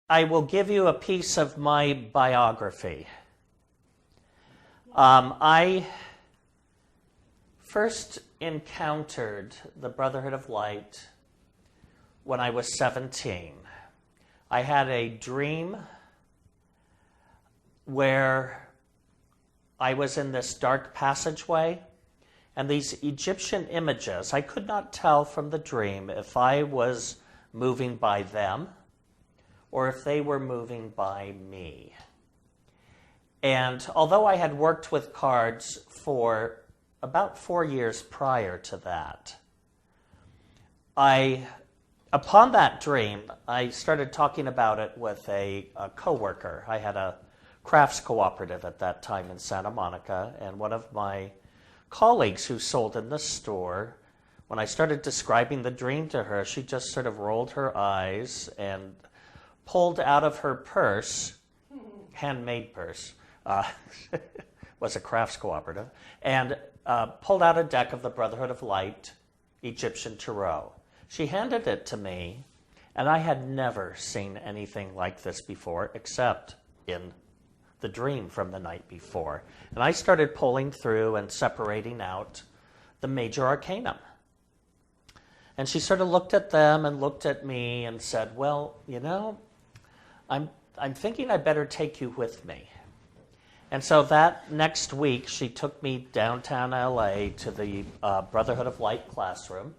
I will give you a piece of my biography. I first encountered the Brotherhood of Light when I was 17. I had a dream where I was in this dark passageway, and these Egyptian images, I could not tell from the dream if I was moving by them or if they were moving by me. And although I had worked with cards for about 4 years prior to that, upon that dream, I started talking about it with a coworker. I had a crafts cooperative at that time in Santa Monica, and one of my colleagues who sold in the store, when I started describing the dream to her, she just sort of rolled her eyes and pulled out of her purse, handmade purse, was a crafts cooperative, and pulled out a deck of the Brotherhood of Light Egyptian Tarot. She handed it to me, and I had never seen anything like this before, except in the dream from the night before. And I started pulling through and separating out the major arcana. And she sort of looked at them and looked at me and said, well, you know, I'm thinking I better take you with me. And so that next week, she took me downtown LA to the Brotherhood of Light classroom,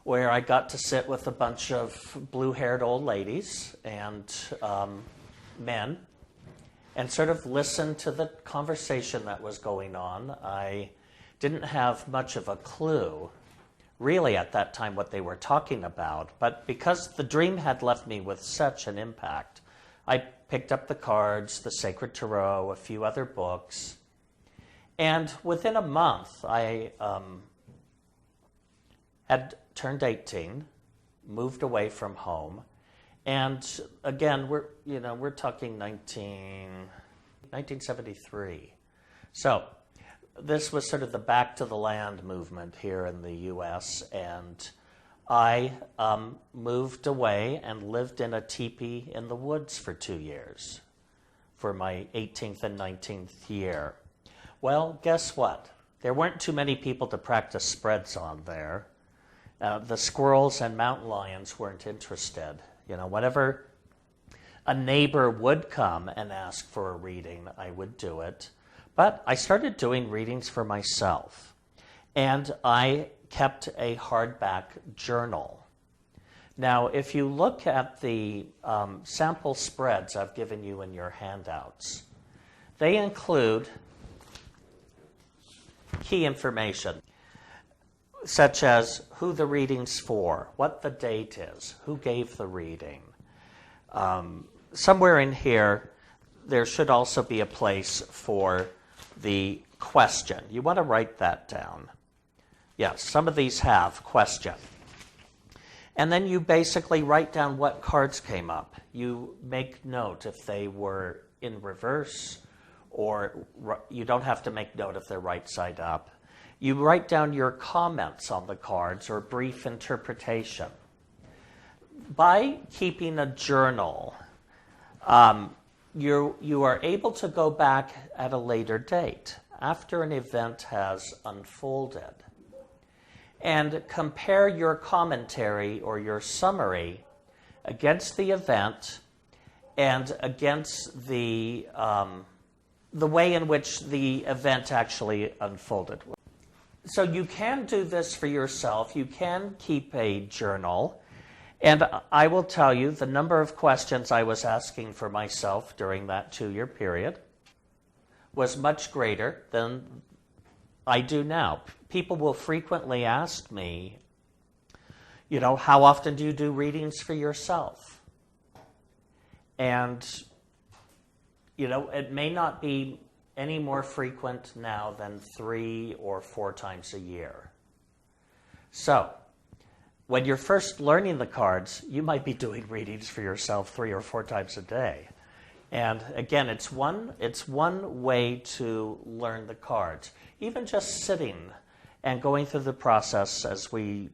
where I got to sit with a bunch of blue-haired old ladies and men and sort of listen to the conversation that was going on. I didn't have much of a clue, really, at that time what they were talking about, but because the dream had left me with such an impact, I picked up the cards, the Sacred Tarot, a few other books, and within a month, I had turned 18, moved away from home, and again, we're talking 1973. So this was sort of the back to the land movement here in the U.S., and I moved away and lived in a teepee in the woods for 2 years for my 18th and 19th year. Well, guess what? There weren't too many people to practice spreads on there. The squirrels and mountain lions weren't interested. Whenever a neighbor would come and ask for a reading, I would do it. But I started doing readings for myself, and I kept a hardback journal. Now, if you look at the sample spreads I've given you in your handouts, they include key information, such as who the reading's for, what the date is, who gave the reading. Somewhere in here, there should also be a place for the question. You want to write that down. Yes, some of these have question. And then you basically write down what cards came up. You make note if they were in reverse, or you don't have to make note if they're right side up. You write down your comments on the cards or brief interpretation. By keeping a journal, you are able to go back at a later date, after an event has unfolded, and compare your commentary or your summary against the event and against the way in which the event actually unfolded. So you can do this for yourself. You can keep a journal. And I will tell you, the number of questions I was asking for myself during that 2-year period was much greater than I do now. People will frequently ask me, how often do you do readings for yourself? And, it may not be any more frequent now than 3 or 4 times a year. So, when you're first learning the cards, you might be doing readings for yourself 3 or 4 times a day. And again, it's one way to learn the cards. Even just sitting and going through the process, as we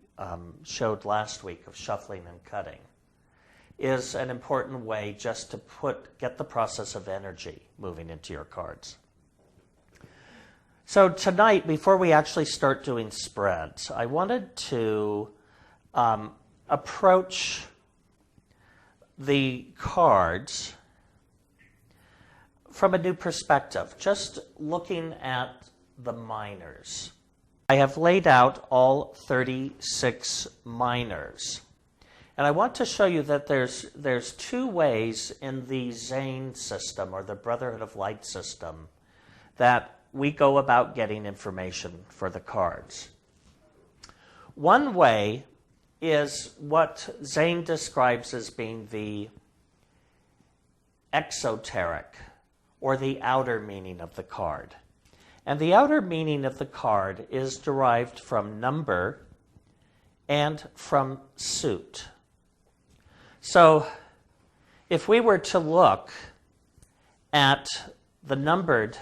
showed last week, of shuffling and cutting. is an important way just to get the process of energy moving into your cards. So tonight, before we actually start doing spreads, I wanted to approach the cards from a new perspective, just looking at the minors. I have laid out all 36 minors. And I want to show you that there's two ways in the Zane system, or the Brotherhood of Light system, that we go about getting information for the cards. One way is what Zane describes as being the exoteric, or the outer meaning of the card. And the outer meaning of the card is derived from number and from suit. So if we were to look at the numbered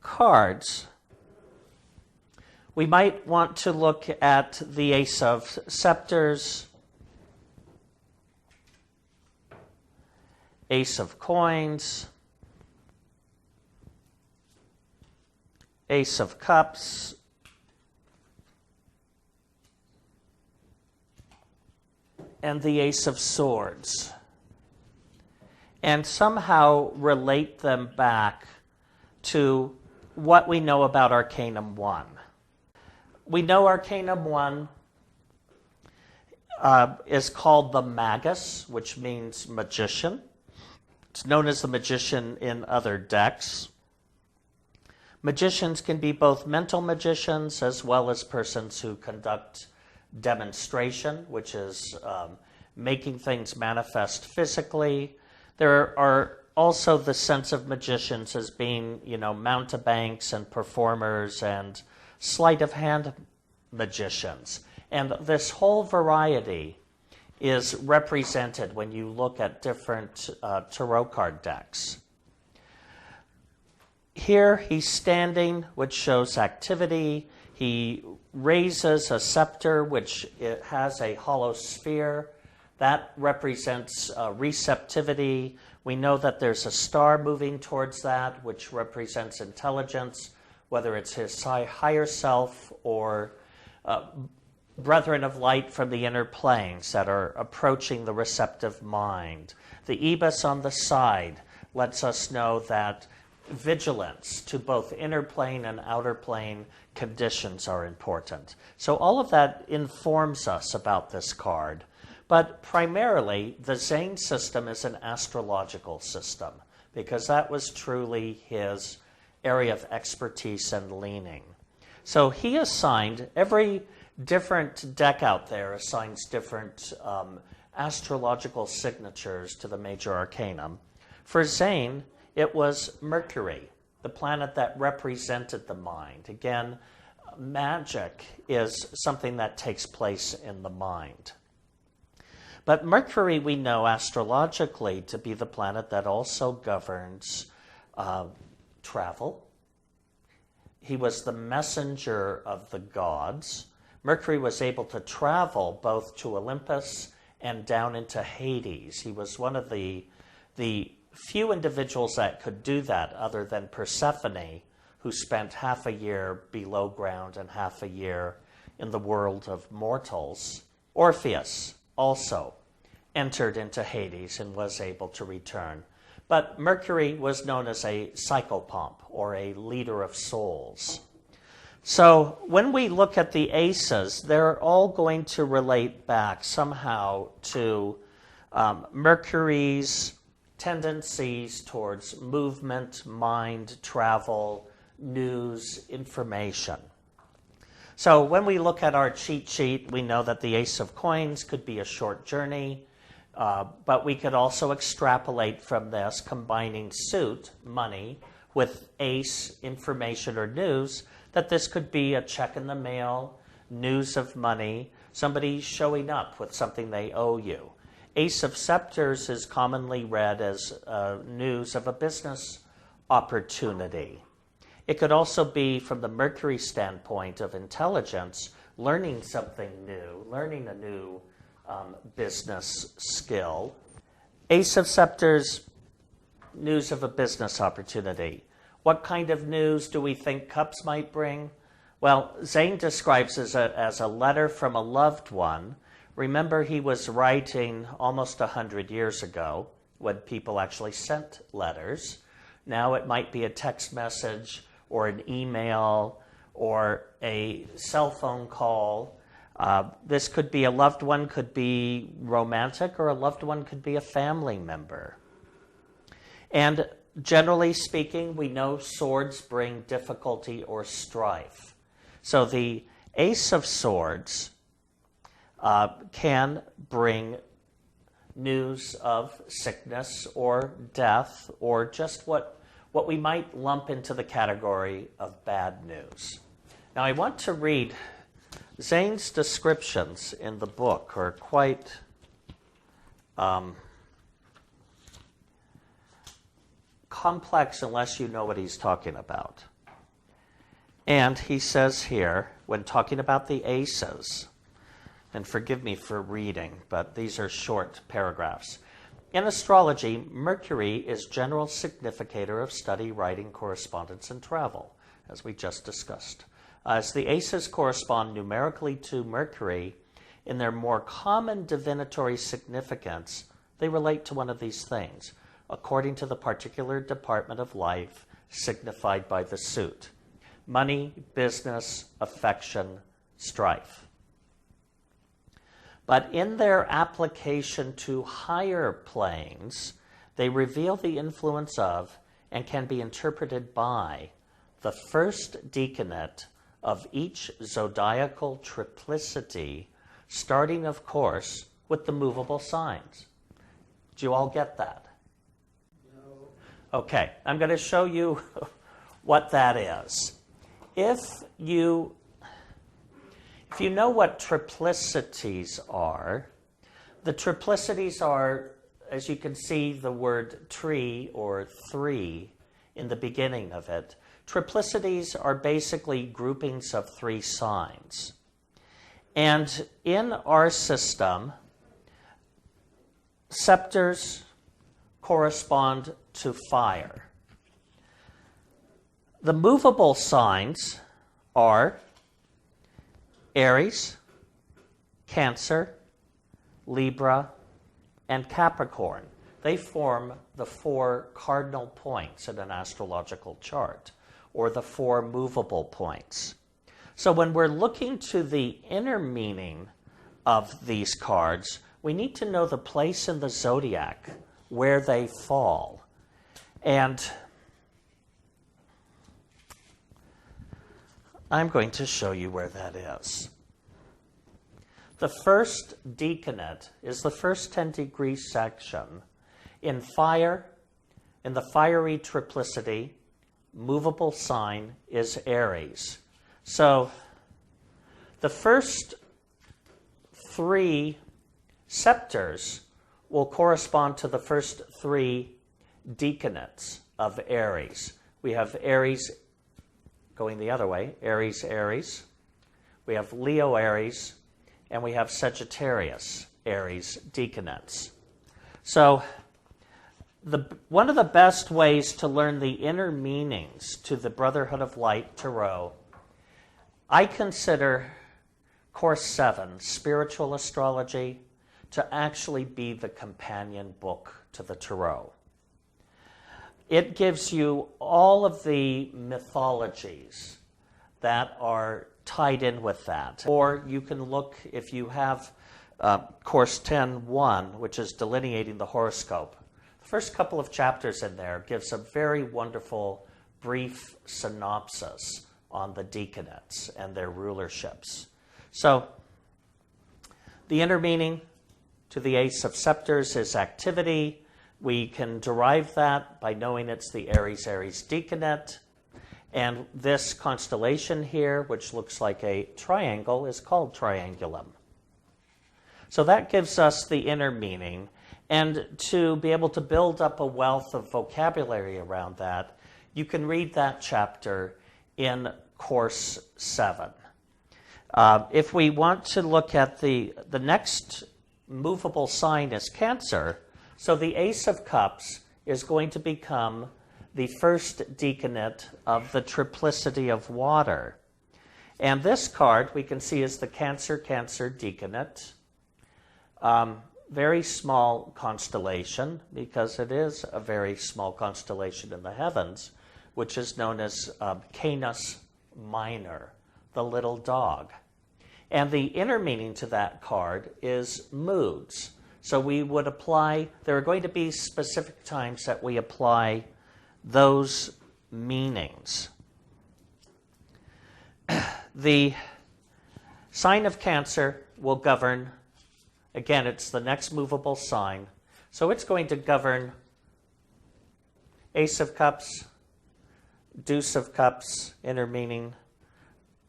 cards, we might want to look at the Ace of Scepters, Ace of Coins, Ace of Cups, and the Ace of Swords, and somehow relate them back to what we know about Arcanum 1. We know Arcanum 1 is called the Magus, which means magician. It's known as the magician in other decks. Magicians can be both mental magicians as well as persons who conduct demonstration, which is making things manifest physically. There are also the sense of magicians as being, mountebanks and performers and sleight of hand magicians. And this whole variety is represented when you look at different tarot card decks. Here he's standing, which shows activity. He raises a scepter, which it has a hollow sphere. That represents receptivity. We know that there's a star moving towards that, which represents intelligence, whether it's his higher self or brethren of light from the inner planes that are approaching the receptive mind. The ibis on the side lets us know that vigilance to both inner plane and outer plane conditions are important. So all of that informs us about this card. But primarily, the Zane system is an astrological system, because that was truly his area of expertise and leaning. So he assigned, every different deck out there assigns different astrological signatures to the major arcanum. For Zane, it was Mercury, the planet that represented the mind. Again, magic is something that takes place in the mind. But Mercury we know astrologically to be the planet that also governs travel. He was the messenger of the gods. Mercury was able to travel both to Olympus and down into Hades. He was one of the few individuals that could do that other than Persephone, who spent half a year below ground and half a year in the world of mortals. Orpheus also entered into Hades and was able to return. But Mercury was known as a psychopomp, or a leader of souls. So when we look at the aces, they're all going to relate back somehow to Mercury's tendencies towards movement, mind, travel, news, information. So when we look at our cheat sheet, we know that the Ace of Coins could be a short journey, but we could also extrapolate from this, combining suit, money, with ace, information or news, that this could be a check in the mail, news of money, somebody showing up with something they owe you. Ace of Scepters is commonly read as news of a business opportunity. It could also be, from the Mercury standpoint of intelligence, learning something new, learning a new business skill. Ace of Scepters, news of a business opportunity. What kind of news do we think cups might bring? Well, Zane describes it as a letter from a loved one. Remember, he was writing almost 100 years ago when people actually sent letters. Now it might be a text message or an email or a cell phone call. This could be a loved one, could be romantic, or a loved one could be a family member. And generally speaking, we know swords bring difficulty or strife. So the Ace of Swords can bring news of sickness or death, or just what we might lump into the category of bad news. Now I want to read Zane's descriptions in the book are quite complex unless you know what he's talking about. And he says here, when talking about the aces, and forgive me for reading, but these are short paragraphs. In astrology, Mercury is general significator of study, writing, correspondence, and travel, as we just discussed. As the aces correspond numerically to Mercury, in their more common divinatory significance, they relate to one of these things, according to the particular department of life signified by the suit: money, business, affection, strife. But in their application to higher planes, they reveal the influence of and can be interpreted by the first decanate of each zodiacal triplicity, starting, of course, with the movable signs. Do you all get that? No. Okay, I'm going to show you what that is. If you know what triplicities are, the triplicities are, as you can see the word tree or three in the beginning of it. Triplicities are basically groupings of three signs. And in our system, scepters correspond to fire. The movable signs are Aries, Cancer, Libra, and Capricorn. They form the four cardinal points in an astrological chart, or the four movable points. So when we're looking to the inner meaning of these cards, we need to know the place in the zodiac where they fall. And I'm going to show you where that is. The first decanate is the first 10-degree section. In fire, in the fiery triplicity, movable sign is Aries. So the first three scepters will correspond to the first three decanates of Aries. We have Aries going the other way, Aries, Aries. We have Leo, Aries, and we have Sagittarius, Aries, decanates. So one of the best ways to learn the inner meanings to the Brotherhood of Light Tarot, I consider Course 7, Spiritual Astrology, to actually be the companion book to the Tarot. It gives you all of the mythologies that are tied in with that. Or you can look, if you have Course 10.1, which is delineating the horoscope. The first couple of chapters in there gives a very wonderful brief synopsis on the decanates and their rulerships. So the inner meaning to the Ace of Scepters is activity. We can derive that by knowing it's the Aries, Aries decanate. And this constellation here, which looks like a triangle, is called Triangulum. So that gives us the inner meaning. And to be able to build up a wealth of vocabulary around that, you can read that chapter in Course 7. If we want to look at the next movable sign is Cancer, so the Ace of Cups is going to become the first decanate of the triplicity of water. And this card we can see is the Cancer-Cancer decanate. Very small constellation, because it is a very small constellation in the heavens, which is known as Canis Minor, the little dog. And the inner meaning to that card is moods. So we would apply, there are going to be specific times that we apply those meanings. The sign of Cancer will govern, again, it's the next movable sign, so it's going to govern Ace of Cups, Deuce of Cups, inner meaning,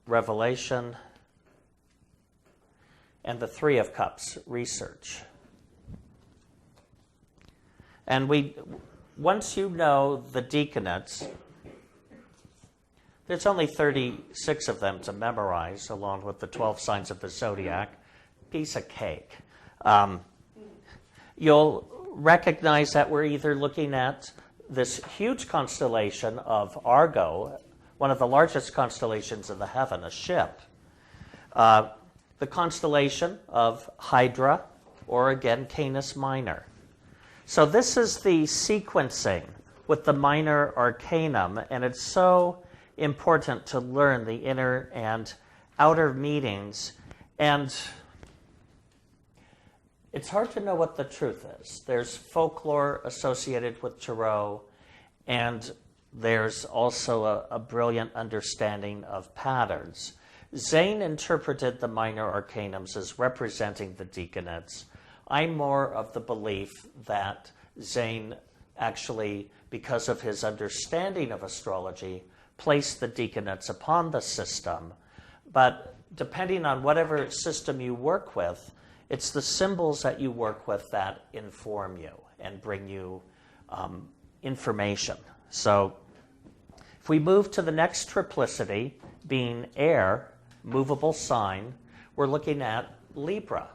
revelation, and the Three of Cups, research. And once you know the decanates, there's only 36 of them to memorize, along with the 12 signs of the zodiac. Piece of cake. You'll recognize that we're either looking at this huge constellation of Argo, one of the largest constellations in the heaven, a ship, the constellation of Hydra, or again, Canis Minor. So this is the sequencing with the minor arcanum, and it's so important to learn the inner and outer meanings. And it's hard to know what the truth is. There's folklore associated with tarot, and there's also a brilliant understanding of patterns. Zane interpreted the minor arcanums as representing the decanates. I'm more of the belief that Zane actually, because of his understanding of astrology, placed the decanates upon the system. But depending on whatever system you work with, it's the symbols that you work with that inform you and bring you information. So if we move to the next triplicity, being air, movable sign, we're looking at Libra.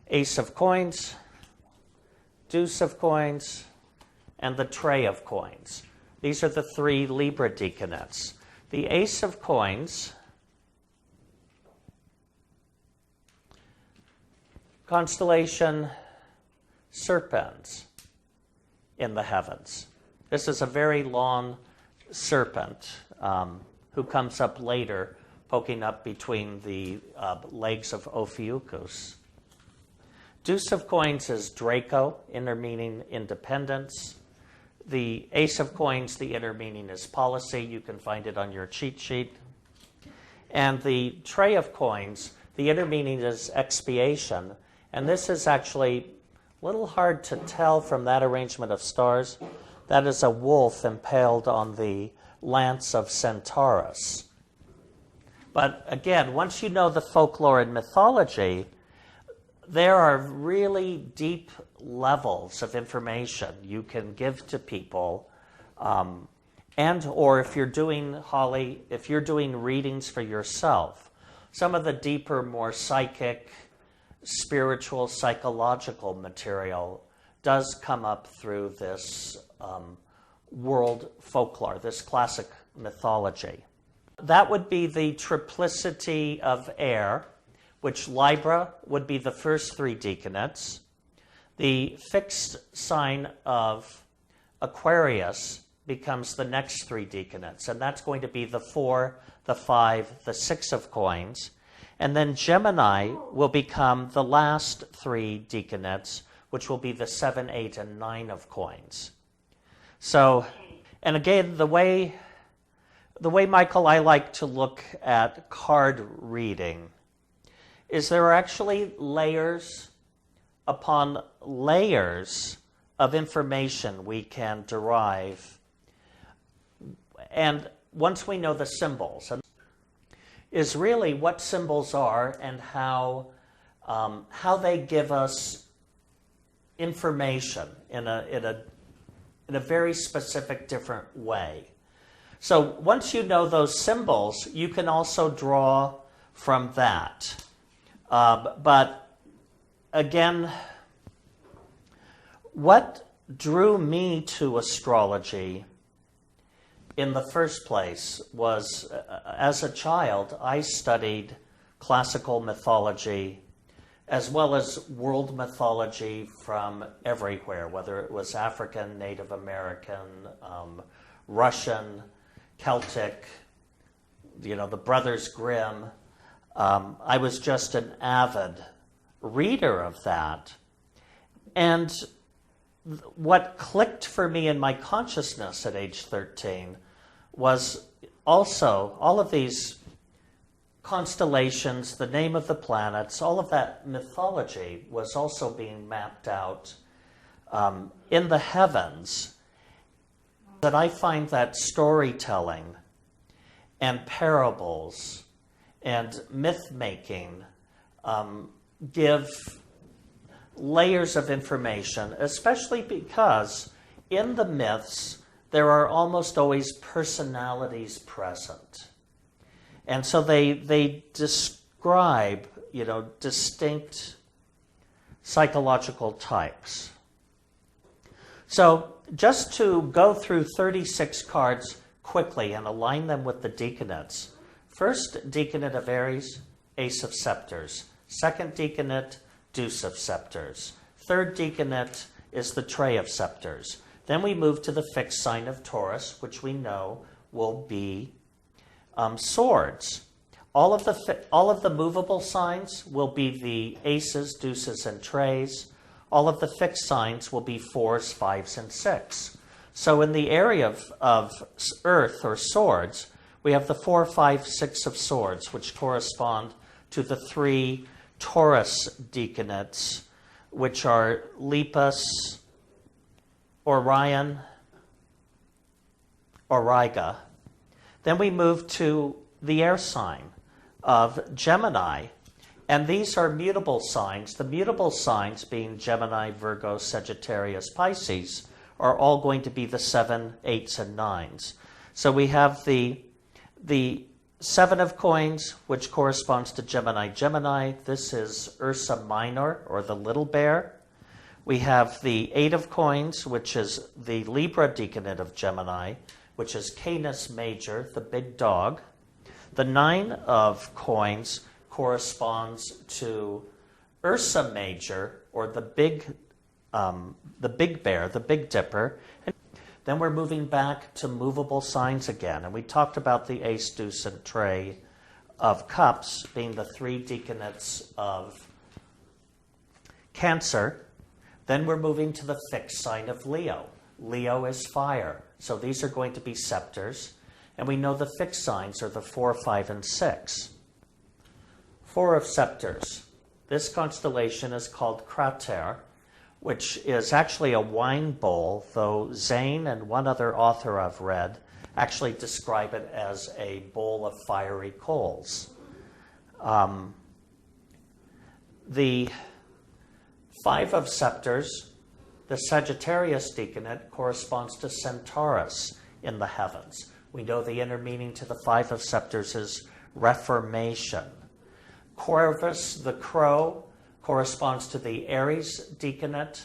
Ace of coins, Deuce of coins, and the Tray of coins. These are the three Libra decanates. The Ace of coins, constellation Serpens in the heavens. This is a very long serpent who comes up later, poking up between the legs of Ophiuchus. Deuce of coins is Draco, inner meaning independence. The Ace of coins, the inner meaning is policy. You can find it on your cheat sheet. And the Tray of coins, the inner meaning is expiation. And this is actually a little hard to tell from that arrangement of stars. That is a wolf impaled on the lance of Centaurus. But again, once you know the folklore and mythology, there are really deep levels of information you can give to people. And or if you're doing, Holly, if you're doing readings for yourself, some of the deeper, more psychic, spiritual, psychological material does come up through this world folklore, this classic mythology. That would be the triplicity of air, which Libra would be the first three decanates. The fixed sign of Aquarius becomes the next three decanates, and that's going to be the 4, the 5, the 6 of coins. And then Gemini will become the last three decanates, which will be the 7, 8, and 9 of coins. So, and again, the way, Michael, I like to look at card reading is there are actually layers upon layers of information we can derive. And once we know the symbols, is really what symbols are and how they give us information in a very specific different way. So once you know those symbols, you can also draw from that. But again, what drew me to astrology in the first place was, as a child, I studied classical mythology as well as world mythology from everywhere, whether it was African, Native American, Russian, Celtic, the Brothers Grimm. I was just an avid reader of that. And what clicked for me in my consciousness at age 13 was also all of these constellations, the name of the planets, all of that mythology was also being mapped out in the heavens. That I find that storytelling and parables and myth-making give layers of information, especially because in the myths there are almost always personalities present. And so they describe, distinct psychological types. So just to go through 36 cards quickly and align them with the decanats. First decanate of Aries, Ace of Scepters. Second decanate, Deuce of Scepters. Third decanate is the Trey of Scepters. Then we move to the fixed sign of Taurus, which we know will be swords. All of the movable signs will be the aces, deuces, and treys. All of the fixed signs will be 4s, 5s, and 6. So in the area of earth or swords, we have the 4, 5, 6 of swords, which correspond to the 3 Taurus decanates, which are Lepus, Orion, Auriga. Then we move to the air sign of Gemini, and these are mutable signs. The mutable signs being Gemini, Virgo, Sagittarius, Pisces are all going to be the 7, 8s, and 9s. So we have the 7 of coins, which corresponds to Gemini. Gemini, this is Ursa Minor, or the little bear. We have the 8 of coins, which is the Libra decanate of Gemini, which is Canis Major, the big dog. The 9 of coins corresponds to Ursa Major, or the big bear, the Big Dipper. And then we're moving back to movable signs again, and we talked about the Ace, Deuce, and Trey of Cups being the 3 decanates of Cancer. Then we're moving to the fixed sign of Leo. Leo is fire, so these are going to be scepters. And we know the fixed signs are the 4, 5, and 6. 4 of scepters. This constellation is called Crater, which is actually a wine bowl, though Zane and one other author I've read actually describe it as a bowl of fiery coals. The 5 of scepters, the Sagittarius decanate, corresponds to Centaurus in the heavens. We know the inner meaning to the 5 of scepters is reformation. Corvus, the crow, corresponds to the Aries decanate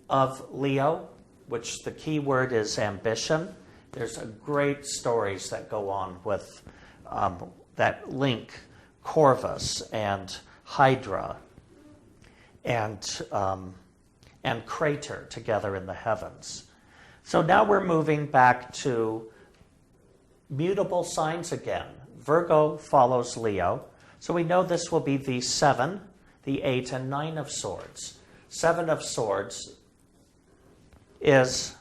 of Leo, which the key word is ambition. There's great stories that go on with that link Corvus and Hydra and Crater together in the heavens. So now we're moving back to mutable signs again. Virgo follows Leo. So we know this will be the 7, the 8, and 9 of swords. 7 of swords is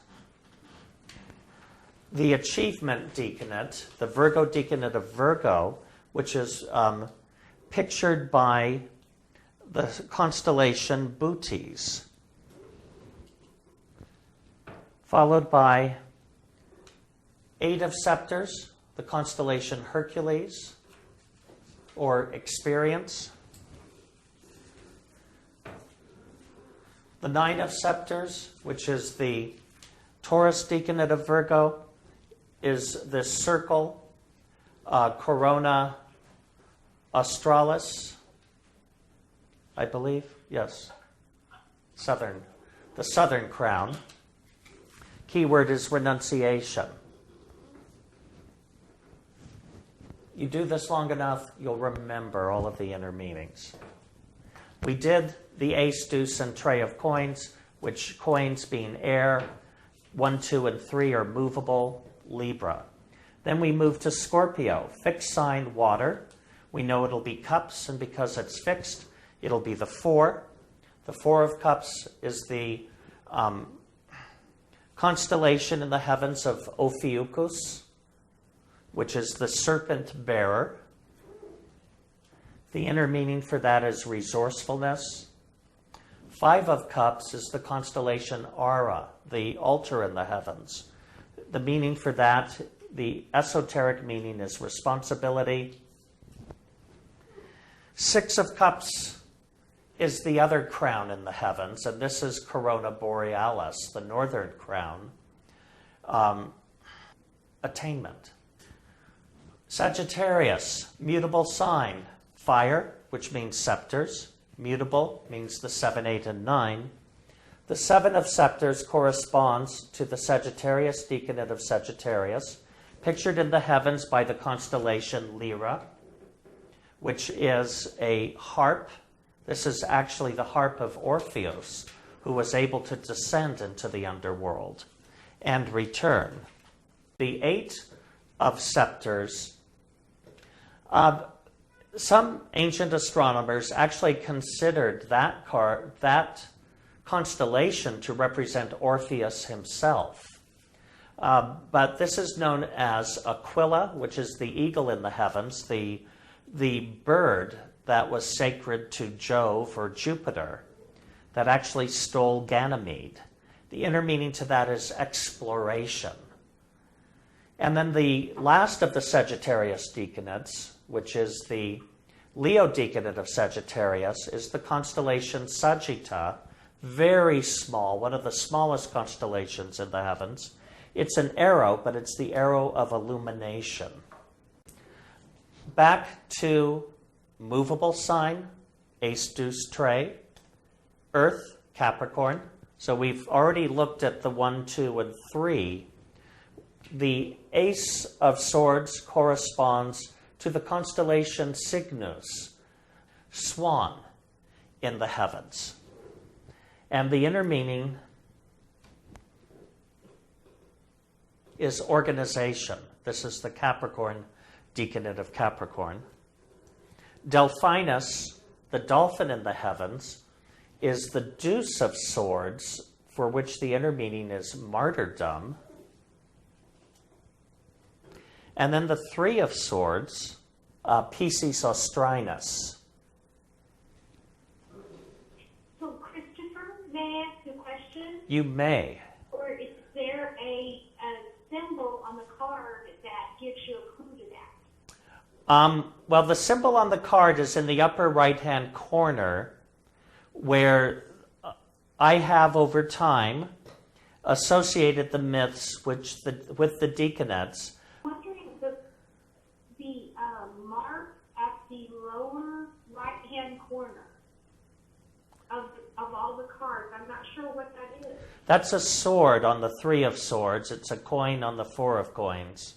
the achievement decanate, the Virgo decanate of Virgo, which is pictured by the constellation Bootes, followed by 8 of scepters, the constellation Hercules, or experience. The 9 of scepters, which is the Taurus decanate of Virgo, is this circle, Corona Australis. I believe. Yes. Southern. The southern crown. Keyword is renunciation. You do this long enough, you'll remember all of the inner meanings. We did the ace, deuce, and trey of coins, which coins being air, 1, 2, and 3 are movable, Libra. Then we move to Scorpio, fixed sign, water. We know it'll be cups, and because it's fixed, it'll be the 4. The 4 of cups is the constellation in the heavens of Ophiuchus, which is the serpent bearer. The inner meaning for that is resourcefulness. 5 of cups is the constellation Ara, the altar in the heavens. The meaning for that, the esoteric meaning, is responsibility. 6 of cups is the other crown in the heavens, and this is Corona Borealis, the northern crown. Attainment. Sagittarius, mutable sign, fire, which means scepters. Mutable means the 7, 8, and 9. The 7 of scepters corresponds to the Sagittarius decanate of Sagittarius, pictured in the heavens by the constellation Lyra, which is a harp. This is actually the harp of Orpheus, who was able to descend into the underworld and return. The 8 of scepters. Some ancient astronomers actually considered that constellation to represent Orpheus himself. But this is known as Aquila, which is the eagle in the heavens, the bird that was sacred to Jove or Jupiter, that actually stole Ganymede. The inner meaning to that is exploration. And then the last of the Sagittarius decanates, which is the Leo decanate of Sagittarius, is the constellation Sagitta, very small, one of the smallest constellations in the heavens. It's an arrow, but it's the arrow of illumination. Back to movable sign, ace, deuce, trey, earth, Capricorn. So we've already looked at the 1, 2, and 3. The ace of swords corresponds to the constellation Cygnus, swan in the heavens. And the inner meaning is organization. This is the Capricorn decanate of Capricorn. Delphinus, the dolphin in the heavens, is the deuce of swords, for which the inner meaning is martyrdom. And then the 3 of swords, Pisces Austrinus. So, Christopher, may I ask a question? You may. Or is there a symbol on the card that gives you a clue to that? Well, the symbol on the card is in the upper right-hand corner, where I have over time associated the myths with the decanates. I'm wondering the mark at the lower right-hand corner of all the cards. I'm not sure what that is. That's a sword on the 3 of swords. It's a coin on the 4 of coins.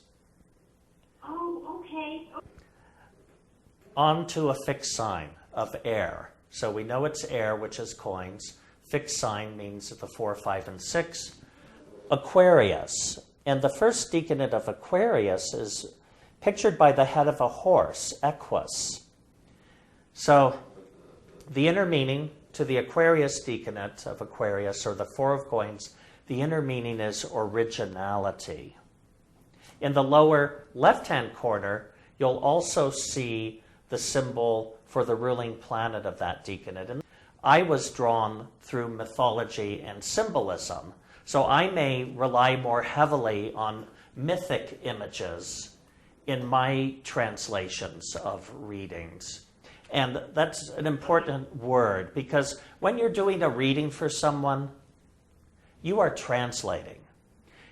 Oh, okay. On to a fixed sign of air. So we know it's air, which is coins. Fixed sign means the 4, 5, and 6. Aquarius. And the first decanate of Aquarius is pictured by the head of a horse, Equus. So the inner meaning to the Aquarius decanate of Aquarius, or the 4 of coins, the inner meaning is originality. In the lower left-hand corner, you'll also see the symbol for the ruling planet of that decanate. And I was drawn through mythology and symbolism, so I may rely more heavily on mythic images in my translations of readings. And that's an important word, because when you're doing a reading for someone, you are translating.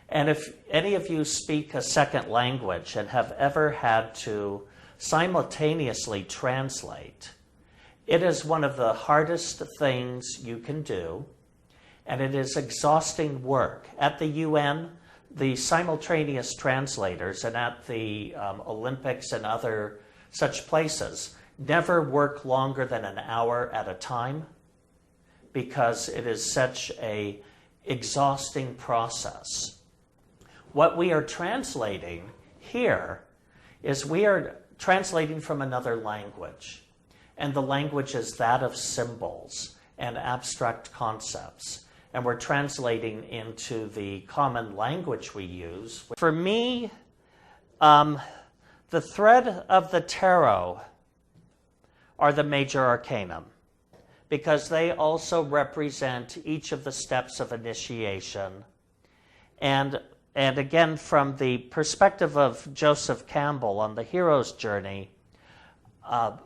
And if any of you speak a second language and have ever had to simultaneously translate, It is one of the hardest things you can do, and it is exhausting work. At the UN, the simultaneous translators, and at the Olympics and other such places, never work longer than an hour at a time because it is such a exhausting process. What we are translating here is we are translating from another language, and the language is that of symbols and abstract concepts. And we're translating into the common language we use. For me, the thread of the tarot are the major arcanum, because they also represent each of the steps of initiation. And again, from the perspective of Joseph Campbell on the hero's journey,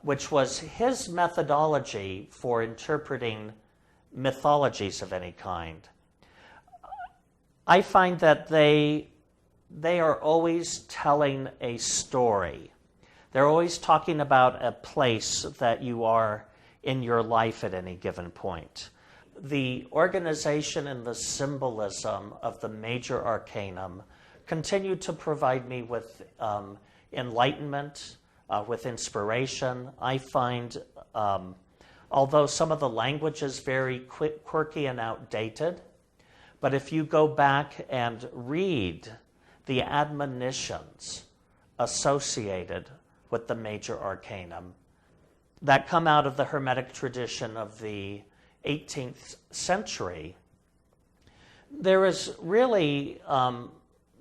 which was his methodology for interpreting mythologies of any kind, I find that they are always telling a story. They're always talking about a place that you are in your life at any given point. The organization and the symbolism of the major arcanum continue to provide me with enlightenment, with inspiration. I find, although some of the language is very quirky and outdated, but if you go back and read the admonitions associated with the major arcanum that come out of the Hermetic tradition of the 18th century, there is really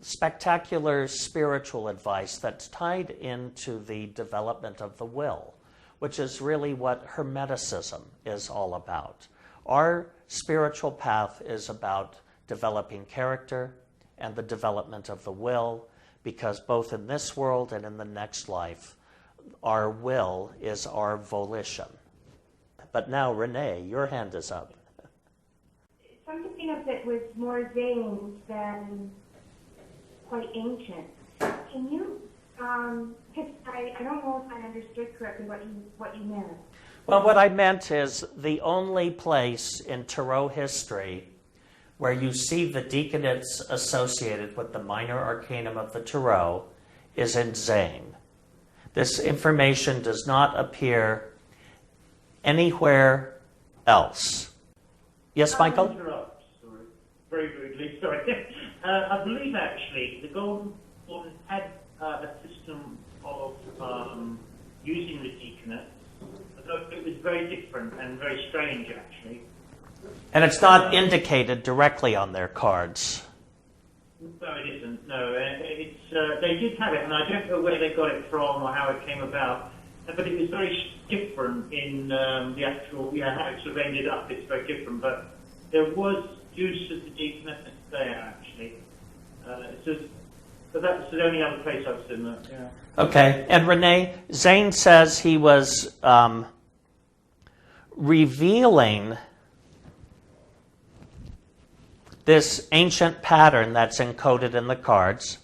spectacular spiritual advice that's tied into the development of the will, which is really what Hermeticism is all about. Our spiritual path is about developing character and the development of the will, because both in this world and in the next life, our will is our volition. But now, Renee, your hand is up. Something of it was more vain than quite ancient. Can you, because I don't know if I understood correctly what you meant. Well, what I meant is the only place in Tarot history where you see the deaconates associated with the minor arcanum of the Tarot is in Zane. This information does not appear anywhere else. Yes, Michael? Interrupt, sorry. Very rudely, sorry. I believe actually the Golden Dawn had a system of using the deaconate, although it was very different and very strange actually. And it's not indicated directly on their cards. No, it isn't. No, it's they did have it, and I don't know where they got it from or how it came about. But it was very different in the actual, how it sort of ended up. It's very different, but there was use of the deaconate there actually. But that's the only other place I've seen that. Yeah. Okay, and Renee, Zane says he was revealing this ancient pattern that's encoded in the cards.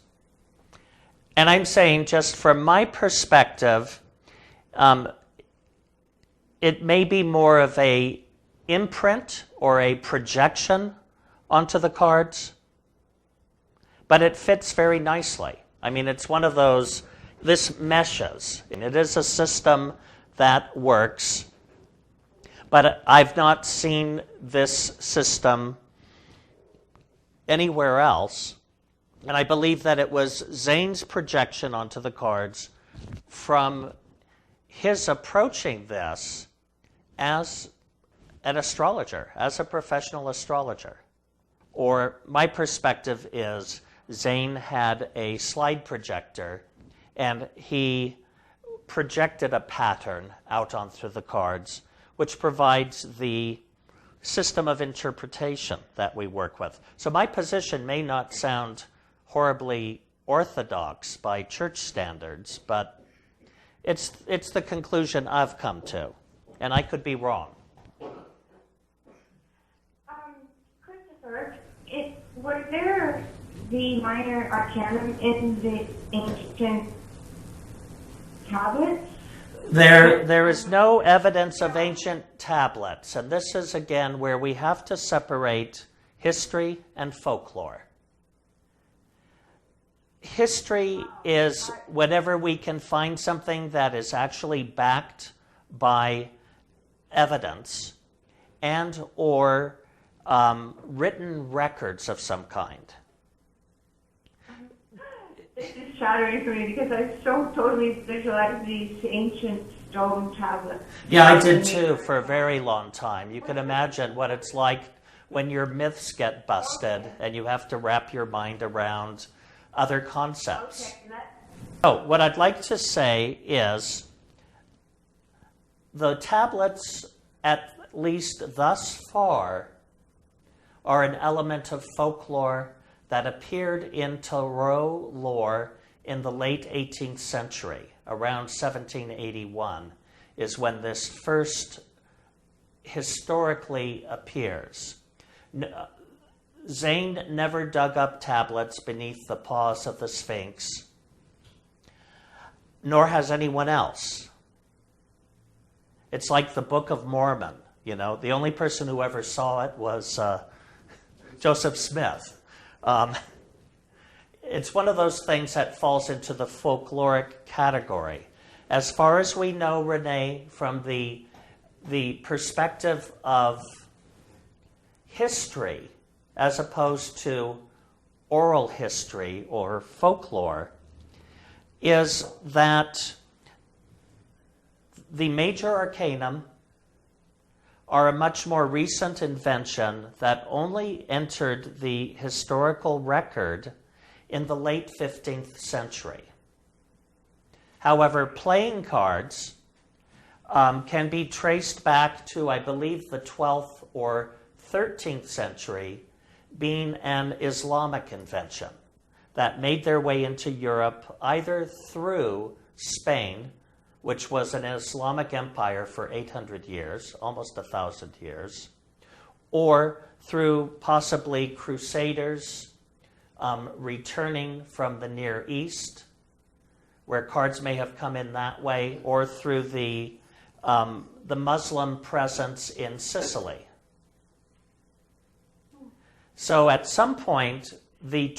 And I'm saying, just from my perspective, it may be more of a imprint or a projection onto the cards, but it fits very nicely. I mean, it's one of those, this meshes, and it is a system that works, but I've not seen this system anywhere else, and I believe that it was Zane's projection onto the cards from his approaching this as an astrologer, as a professional astrologer. Or my perspective is Zane had a slide projector and he projected a pattern out onto the cards, which provides the system of interpretation that we work with. So my position may not sound horribly orthodox by church standards, but it's the conclusion I've come to, and I could be wrong. Christopher, were there the minor arcanum in the ancient tablets? There is no evidence of ancient tablets, and this is again where we have to separate history and folklore. History is whenever we can find something that is actually backed by evidence and or written records of some kind. This is shattering for me because I so totally visualize these ancient stone tablets. Yeah, I did too for a very long time. You can imagine what it's like when your myths get busted and you have to wrap your mind around other concepts. Oh, what I'd like to say is the tablets, at least thus far, are an element of folklore that appeared in Tarot lore in the late 18th century. Around 1781 is when this first historically appears. Zane never dug up tablets beneath the paws of the Sphinx, nor has anyone else. It's like the Book of Mormon, you know. The only person who ever saw it was Joseph Smith. It's one of those things that falls into the folkloric category. As far as we know, Renee, from the perspective of history, as opposed to oral history or folklore, is that the major arcanum are a much more recent invention that only entered the historical record in the late 15th century. However, playing cards can be traced back to, I believe, the 12th or 13th century, being an Islamic invention that made their way into Europe either through Spain, which was an Islamic empire for 800 years, almost 1,000 years, or through possibly crusaders returning from the Near East, where cards may have come in that way, or through the Muslim presence in Sicily. So at some point, the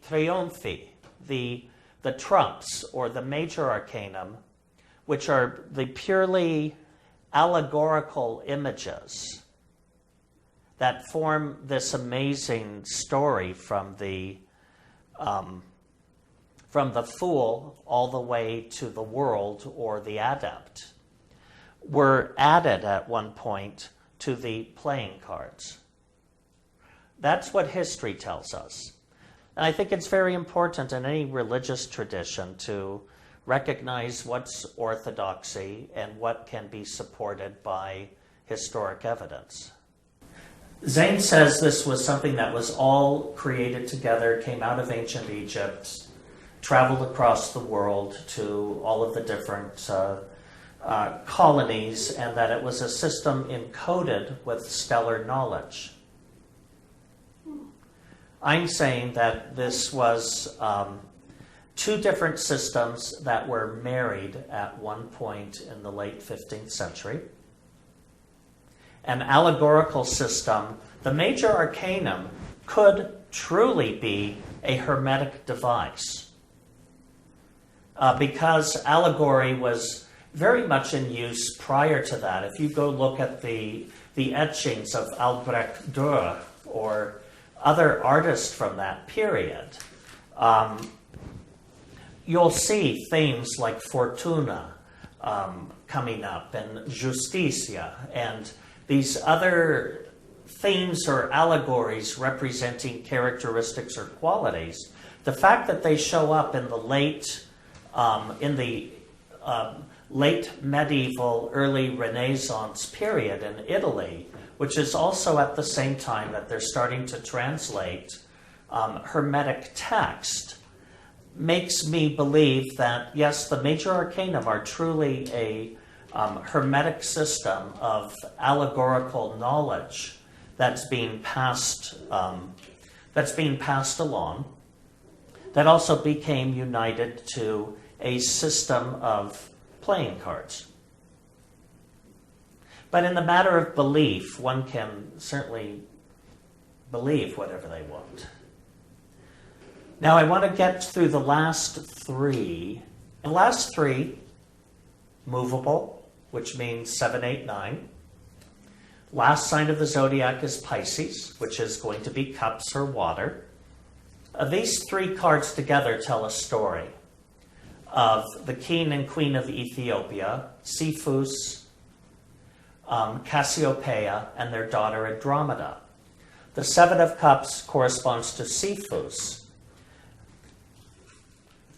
triumphi, the trumps, or the major arcanum, which are the purely allegorical images that form this amazing story from the fool all the way to the world or the adept, were added at one point to the playing cards. That's what history tells us. And I think it's very important in any religious tradition to recognize what's orthodoxy and what can be supported by historic evidence. Zane says this was something that was all created together, came out of ancient Egypt, traveled across the world to all of the different colonies, and that it was a system encoded with stellar knowledge. I'm saying that this was two different systems that were married at one point in the late 15th century. An allegorical system, the major arcanum could truly be a hermetic device because allegory was very much in use prior to that. If you go look at the etchings of Albrecht Dürer or other artists from that period, you'll see themes like Fortuna coming up and Justitia and these other themes or allegories representing characteristics or qualities. The fact that they show up in the late medieval, early Renaissance period in Italy, which is also at the same time that they're starting to translate Hermetic text, makes me believe that, yes, the major arcanum are truly a Hermetic system of allegorical knowledge that's being passed along, that also became united to a system of playing cards. But in the matter of belief, one can certainly believe whatever they want. Now I want to get through the last three. The last three, movable, which means 7, 8, 9. Last sign of the zodiac is Pisces, which is going to be cups or water. These three cards together tell a story of the king and queen of Ethiopia, Cephus, Cassiopeia, and their daughter Andromeda. The 7 of Cups corresponds to Cephus,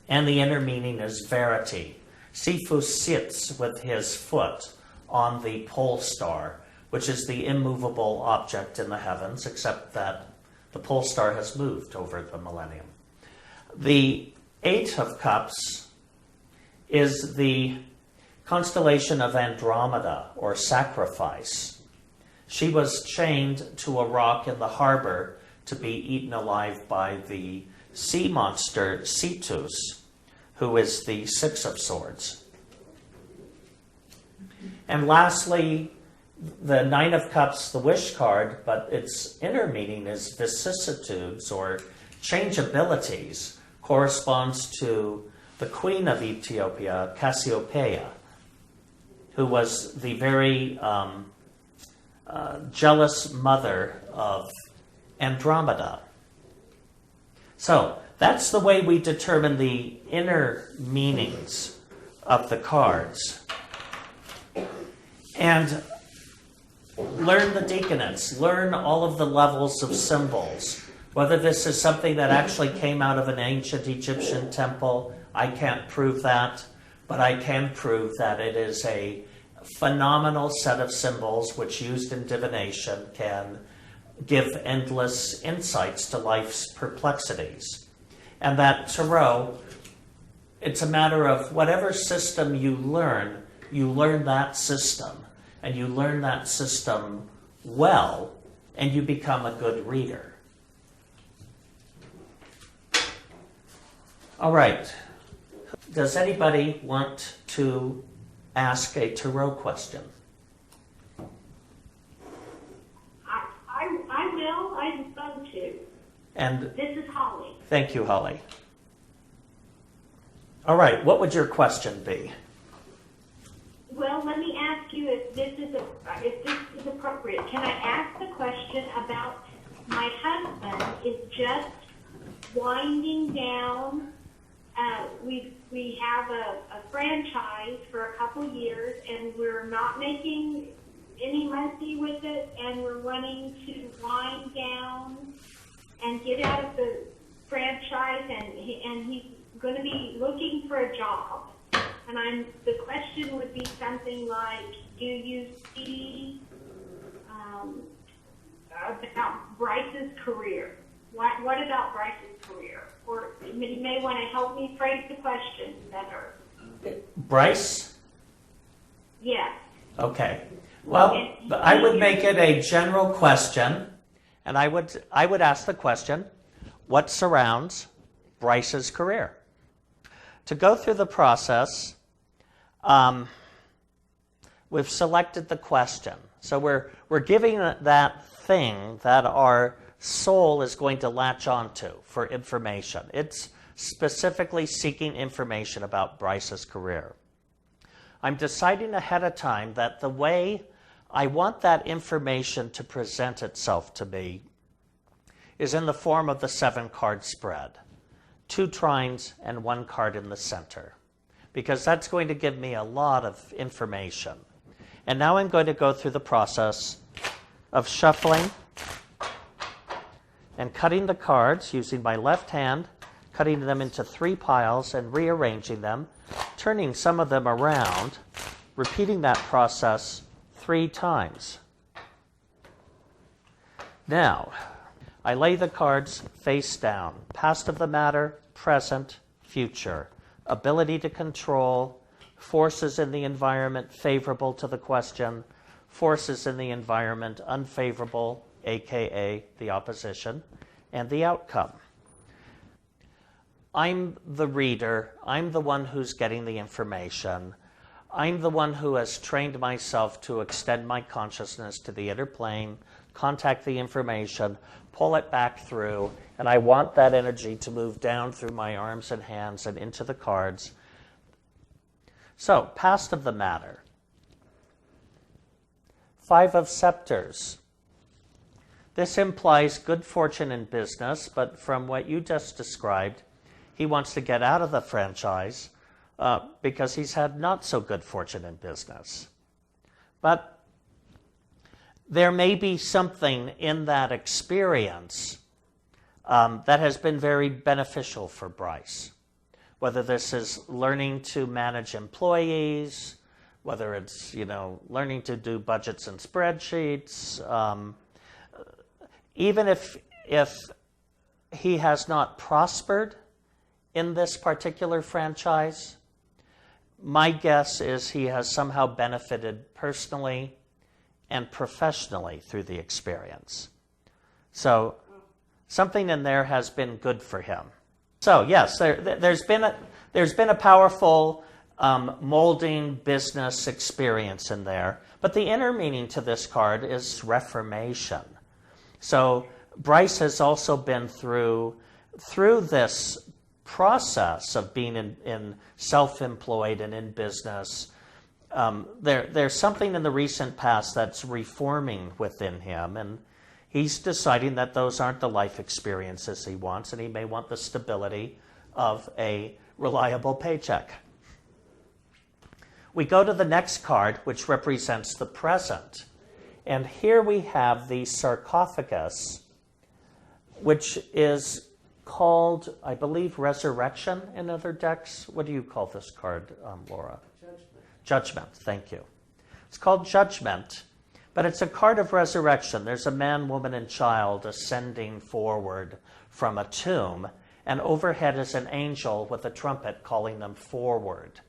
and the inner meaning is verity. Cephus sits with his foot on the pole star, which is the immovable object in the heavens, except that the pole star has moved over the millennium. The 8 of Cups is the constellation of Andromeda, or sacrifice. She was chained to a rock in the harbor to be eaten alive by the sea monster Cetus, who is the 6 of Swords. And lastly, the 9 of Cups, the wish card, but its inner meaning is vicissitudes or changeabilities, corresponds to the queen of Ethiopia, Cassiopeia, who was the very jealous mother of Andromeda. So that's the way we determine the inner meanings of the cards. And learn the deaconess, learn all of the levels of symbols. Whether this is something that actually came out of an ancient Egyptian temple, I can't prove that, but I can prove that it is a phenomenal set of symbols which, used in divination, can give endless insights to life's perplexities. And that tarot, it's a matter of whatever system you learn that system, and you learn that system well, and you become a good reader. All right. Does anybody want to ask a tarot question? I will. I'd love to. And this is Holly. Thank you, Holly. All right. What would your question be? Well, let me ask you if this is appropriate. Can I ask the question about my husband is just winding down. We have a franchise for a couple years, and we're not making any money with it, and we're wanting to wind down and get out of the franchise, and he's going to be looking for a job. And the question would be something like, do you see about Bryce's career? What about Bryce's career? Or you may want to help me phrase the question better. Bryce? Yes. Okay. Well, I would make it a general question, and I would ask the question, what surrounds Bryce's career? To go through the process, we've selected the question. So we're giving that thing that our soul is going to latch onto for information. It's specifically seeking information about Bryce's career. I'm deciding ahead of time that the way I want that information to present itself to me is in the form of the 7-card spread. 2 trines and 1 card in the center, because that's going to give me a lot of information. And now I'm going to go through the process of shuffling and cutting the cards using my left hand, cutting them into 3 piles and rearranging them, turning some of them around, repeating that process 3 times. Now, I lay the cards face down. Past of the matter, present, future. Ability to control, forces in the environment favorable to the question, forces in the environment unfavorable, aka the opposition, and the outcome. I'm the reader. I'm the one who's getting the information. I'm the one who has trained myself to extend my consciousness to the inner plane, contact the information, pull it back through, and I want that energy to move down through my arms and hands and into the cards. So, past of the matter. 5 of Scepters. This implies good fortune in business, but from what you just described, he wants to get out of the franchise because he's had not so good fortune in business. But there may be something in that experience that has been very beneficial for Bryce. Whether this is learning to manage employees, whether it's, learning to do budgets and spreadsheets, even if he has not prospered in this particular franchise, my guess is he has somehow benefited personally and professionally through the experience. So something in there has been good for him. So yes, there's been a powerful molding business experience in there. But the inner meaning to this card is reformation. So Bryce has also been through this process of being in self-employed and in business. There's something in the recent past that's reforming within him, and he's deciding that those aren't the life experiences he wants, and he may want the stability of a reliable paycheck. We go to the next card, which represents the present. And here we have the sarcophagus, which is called, I believe, Resurrection in other decks. What do you call this card, Laura? Judgment, thank you. It's called Judgment, but it's a card of resurrection. There's a man, woman, and child ascending forward from a tomb, and overhead is an angel with a trumpet calling them forward.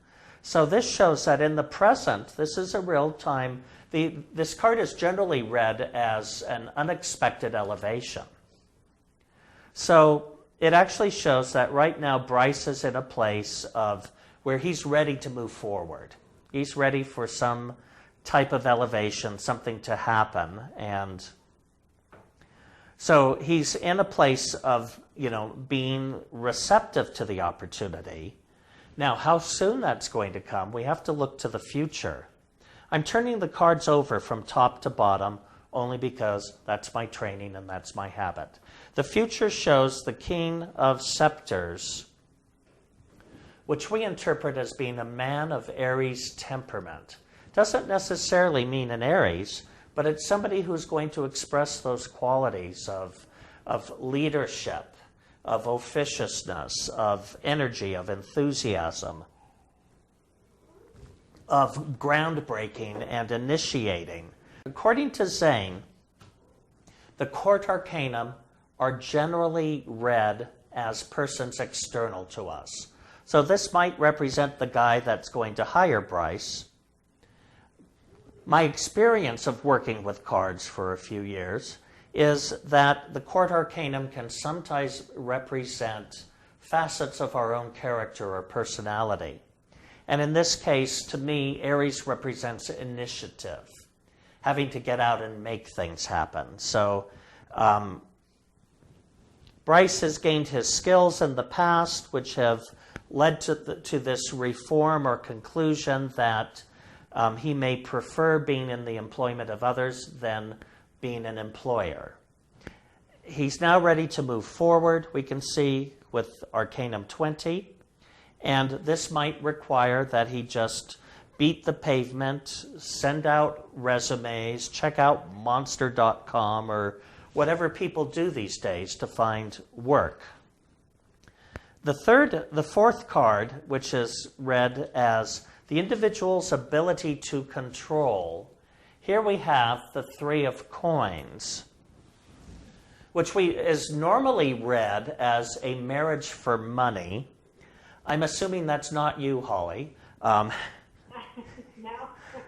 So this shows that in the present, this is a real time. This card is generally read as an unexpected elevation. So it actually shows that right now Bryce is in a place of where he's ready to move forward. He's ready for some type of elevation, something to happen. And so he's in a place of, being receptive to the opportunity. Now, how soon that's going to come, we have to look to the future. I'm turning the cards over from top to bottom only because that's my training and that's my habit. The future shows the King of Scepters, which we interpret as being a man of Aries temperament. Doesn't necessarily mean an Aries, but it's somebody who's going to express those qualities of leadership, of officiousness, of energy, of enthusiasm, of groundbreaking and initiating. According to Zane, the court arcanum are generally read as persons external to us. So this might represent the guy that's going to hire Bryce. My experience of working with cards for a few years is that the court arcanum can sometimes represent facets of our own character or personality. And in this case, to me, Aries represents initiative, having to get out and make things happen. So Bryce has gained his skills in the past, which have led to this reform or conclusion that he may prefer being in the employment of others than being an employer. He's now ready to move forward, we can see with Arcanum 20, and this might require that he just beat the pavement, send out resumes, check out monster.com or whatever people do these days to find work. The fourth card, which is read as the individual's ability to control, here we have the 3 of coins, which is normally read as a marriage for money. I'm assuming that's not you, Holly. No.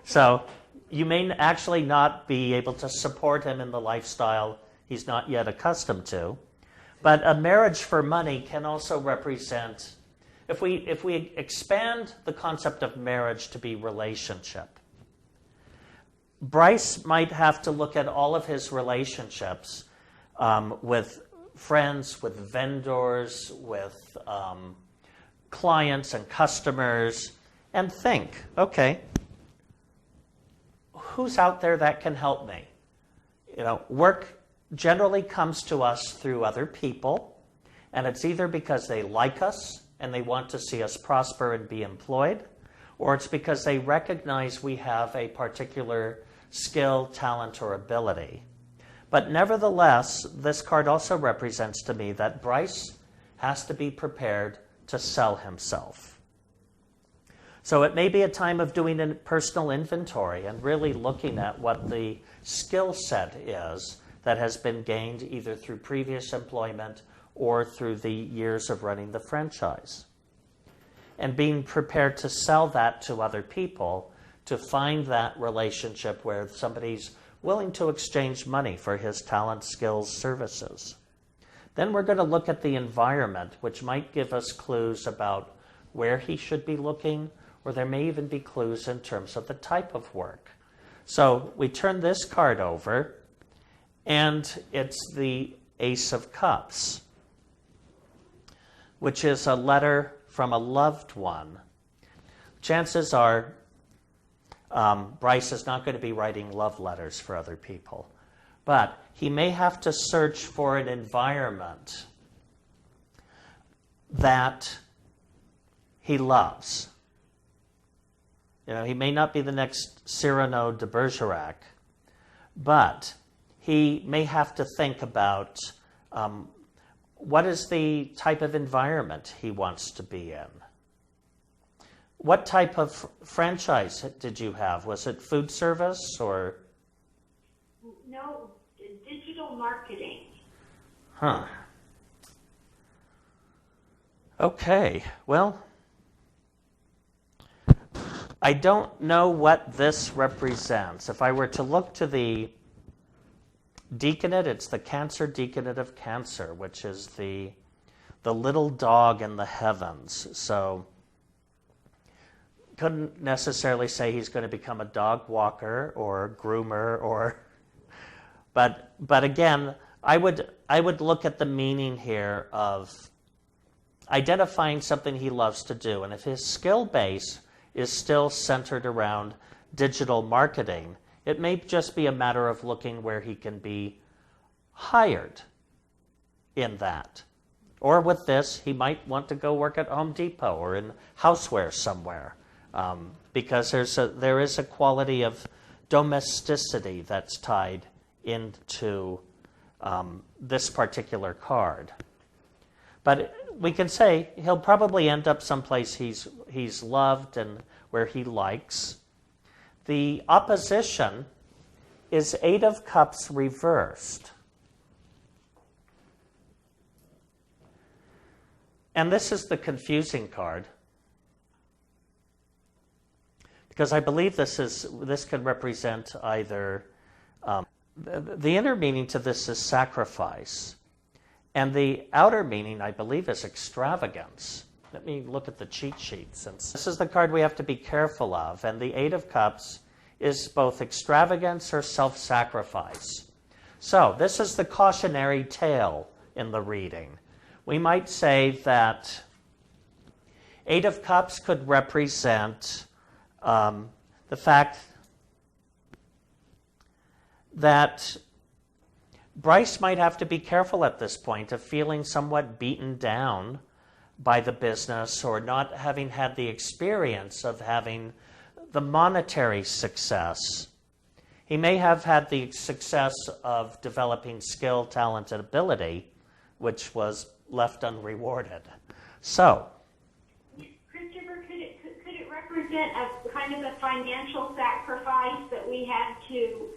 So you may actually not be able to support him in the lifestyle he's not yet accustomed to. But a marriage for money can also represent if we expand the concept of marriage to be relationship, Bryce might have to look at all of his relationships with friends, with vendors, with clients and customers, and think, okay, who's out there that can help me? Work generally comes to us through other people, and it's either because they like us and they want to see us prosper and be employed, or it's because they recognize we have a particular skill, talent, or ability. But nevertheless, this card also represents to me that Bryce has to be prepared to sell himself. So it may be a time of doing a personal inventory and really looking at what the skill set is that has been gained either through previous employment or through the years of running the franchise. And being prepared to sell that to other people to find that relationship where somebody's willing to exchange money for his talent, skills, services. Then we're going to look at the environment, which might give us clues about where he should be looking, or there may even be clues in terms of the type of work. So we turn this card over, and it's the Ace of Cups, which is a letter from a loved one. Chances are Bryce is not going to be writing love letters for other people, but he may have to search for an environment that he loves. He may not be the next Cyrano de Bergerac, but he may have to think about what is the type of environment he wants to be in. What type of franchise did you have? Was it food service or? No, digital marketing. Huh. Okay, well, I don't know what this represents. If I were to look to the deaconate, it's the Cancer deaconate of Cancer, which is the little dog in the heavens. So couldn't necessarily say he's going to become a dog walker or groomer but again, I would look at the meaning here of identifying something he loves to do. And if his skill base is still centered around digital marketing, it may just be a matter of looking where he can be hired in that. Or with this, he might want to go work at Home Depot or in houseware somewhere, because there is a quality of domesticity that's tied into this particular card. But we can say he'll probably end up someplace he's loved and where he likes. The opposition is Eight of Cups reversed. And this is the confusing card, because I believe this can represent either the inner meaning to this is sacrifice, and the outer meaning, I believe, is extravagance. Let me look at the cheat sheet, since this is the card we have to be careful of. And the Eight of Cups is both extravagance or self-sacrifice. So this is the cautionary tale in the reading. We might say that Eight of Cups could represent the fact that Bryce might have to be careful at this point of feeling somewhat beaten down by the business, or not having had the experience of having the monetary success. He may have had the success of developing skill, talent, and ability, which was left unrewarded. So, Christopher, could it represent a kind of a financial sacrifice that we had to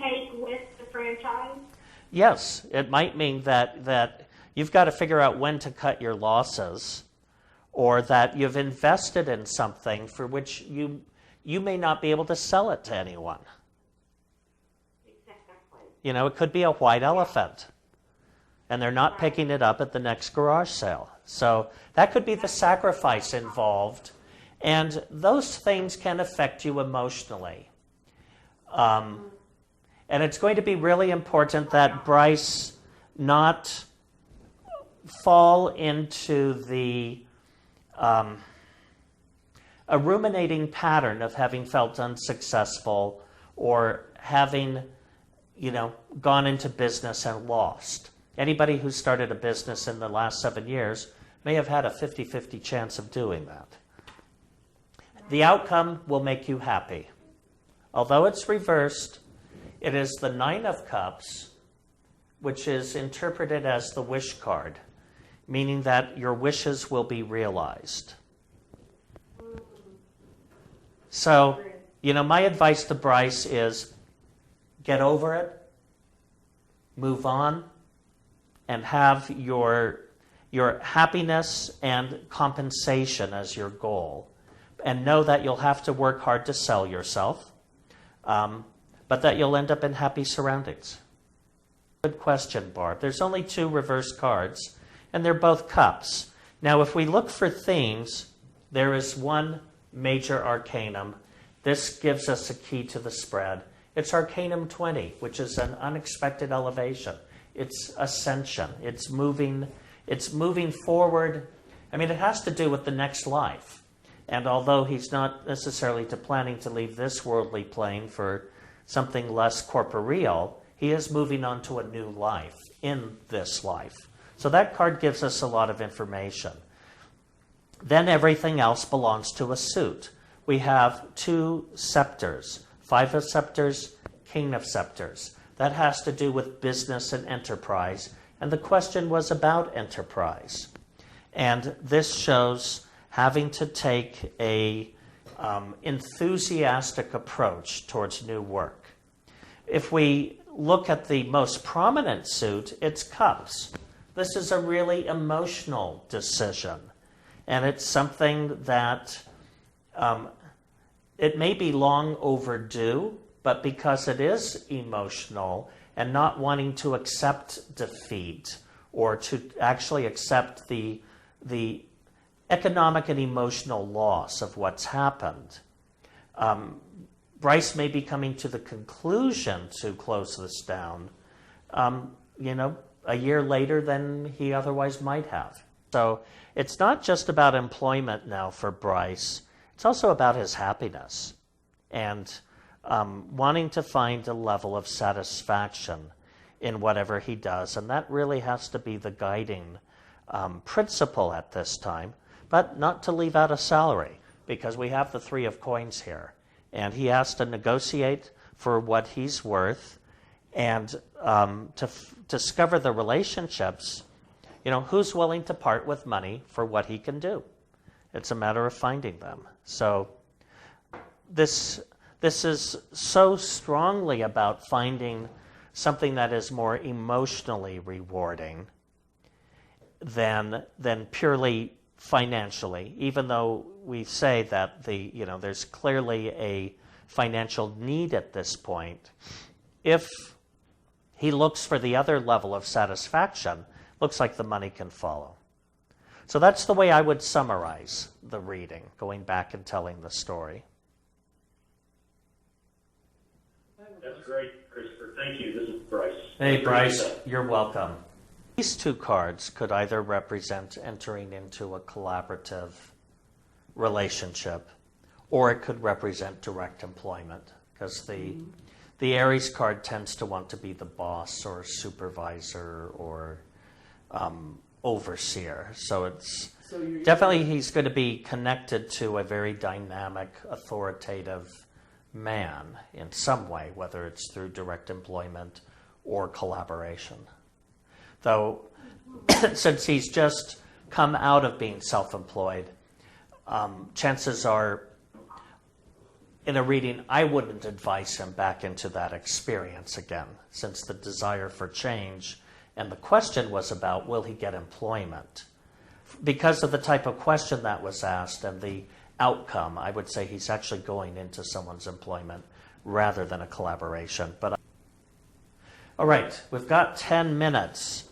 take with the franchise? Yes, it might mean that you've got to figure out when to cut your losses, or that you've invested in something for which you may not be able to sell it to anyone. Exactly. It could be a white elephant, and they're not picking it up at the next garage sale. So that could be the sacrifice involved. And those things can affect you emotionally. And it's going to be really important that Bryce not fall into a ruminating pattern of having felt unsuccessful or having, gone into business and lost. Anybody who started a business in the last 7 years may have had a 50-50 chance of doing that. The outcome will make you happy. Although it's reversed, it is the Nine of Cups, which is interpreted as the wish card, meaning that your wishes will be realized. So, my advice to Bryce is get over it, move on, and have your happiness and compensation as your goal. And know that you'll have to work hard to sell yourself, but that you'll end up in happy surroundings. Good question, Barb. There's only 2 reverse cards, and they're both cups. Now, if we look for themes, there is one major arcanum. This gives us a key to the spread. It's Arcanum 20, which is an unexpected elevation. It's ascension. It's moving forward. I mean, it has to do with the next life. And although he's not necessarily planning to leave this worldly plane for something less corporeal, he is moving on to a new life in this life. So that card gives us a lot of information. Then everything else belongs to a suit. We have 2 scepters, 5 of scepters, King of scepters. That has to do with business and enterprise. And the question was about enterprise. And this shows having to take a enthusiastic approach towards new work. If we look at the most prominent suit, it's cups. This is a really emotional decision. And it's something that it may be long overdue, but because it is emotional and not wanting to accept defeat or to actually accept the economic and emotional loss of what's happened. Bryce may be coming to the conclusion to close this down, a year later than he otherwise might have. So it's not just about employment now for Bryce. It's also about his happiness and wanting to find a level of satisfaction in whatever he does. And that really has to be the guiding principle at this time. But not to leave out a salary, because we have the 3 of coins here. And he has to negotiate for what he's worth and to discover the relationships, who's willing to part with money for what he can do. It's a matter of finding them. So this is so strongly about finding something that is more emotionally rewarding than purely financially, even though we say that there's clearly a financial need at this point. If he looks for the other level of satisfaction, looks like the money can follow. So that's the way I would summarize the reading, going back and telling the story. That's great, Christopher. Thank you. This is Bryce. Hey, Bryce, you're welcome. These 2 cards could either represent entering into a collaborative relationship, or it could represent direct employment, because the Aries card tends to want to be the boss or supervisor or overseer. So it's definitely he's going to be connected to a very dynamic, authoritative man in some way, whether it's through direct employment or collaboration. Though, since he's just come out of being self-employed, chances are, in a reading, I wouldn't advise him back into that experience again, since the desire for change and the question was about, will he get employment? Because of the type of question that was asked and the outcome, I would say he's actually going into someone's employment rather than a collaboration. But all right, we've got 10 minutes.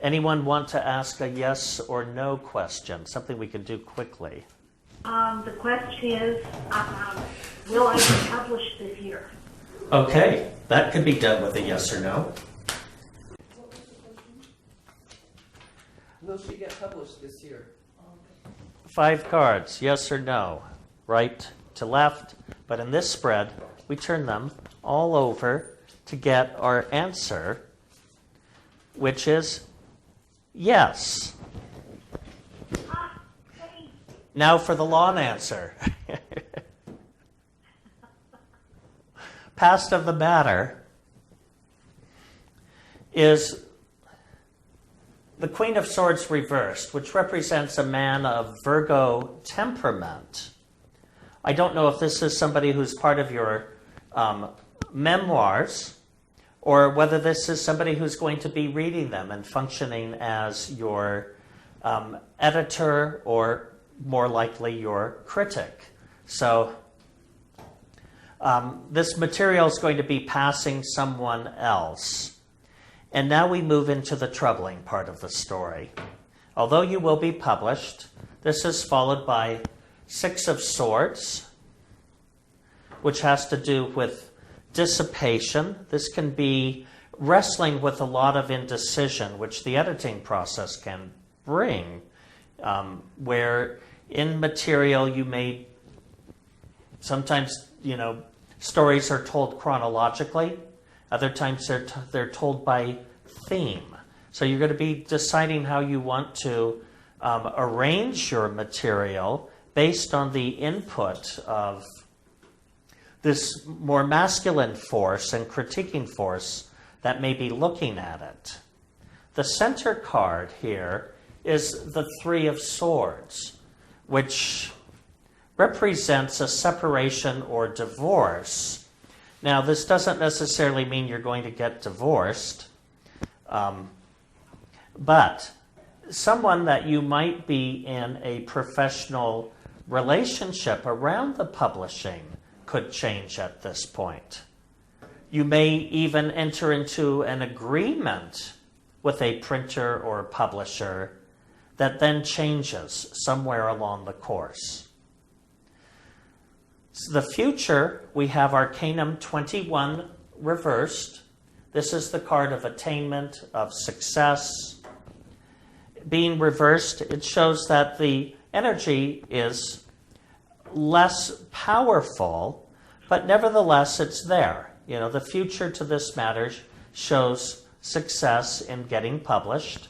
Anyone want to ask a yes or no question? Something we can do quickly. The question is, will I be published this year? Okay, that could be done with a yes or no. Will she get published this year? 5 cards, yes or no, right to left. But in this spread, we turn them all over to get our answer, which is yes. Now for the lawn answer. Past of the matter is the Queen of Swords reversed, which represents a man of Virgo temperament. I don't know if this is somebody who's part of your memoirs, or whether this is somebody who's going to be reading them and functioning as your editor, or more likely your critic. So this material is going to be passing someone else. And now we move into the troubling part of the story. Although you will be published, this is followed by 6 of Swords, which has to do with dissipation. This can be wrestling with a lot of indecision, which the editing process can bring, where in material you may sometimes, stories are told chronologically. Other times they're told by theme. So you're going to be deciding how you want to arrange your material based on the input of this more masculine force and critiquing force that may be looking at it. The center card here is the 3 of Swords, which represents a separation or divorce. Now, this doesn't necessarily mean you're going to get divorced, but someone that you might be in a professional relationship around the publishing could change at this point. You may even enter into an agreement with a printer or publisher that then changes somewhere along the course. The future, we have Arcanum 21 reversed. This is the card of attainment, of success. Being reversed, it shows that the energy is less powerful, but nevertheless it's there. The future to this matter shows success in getting published.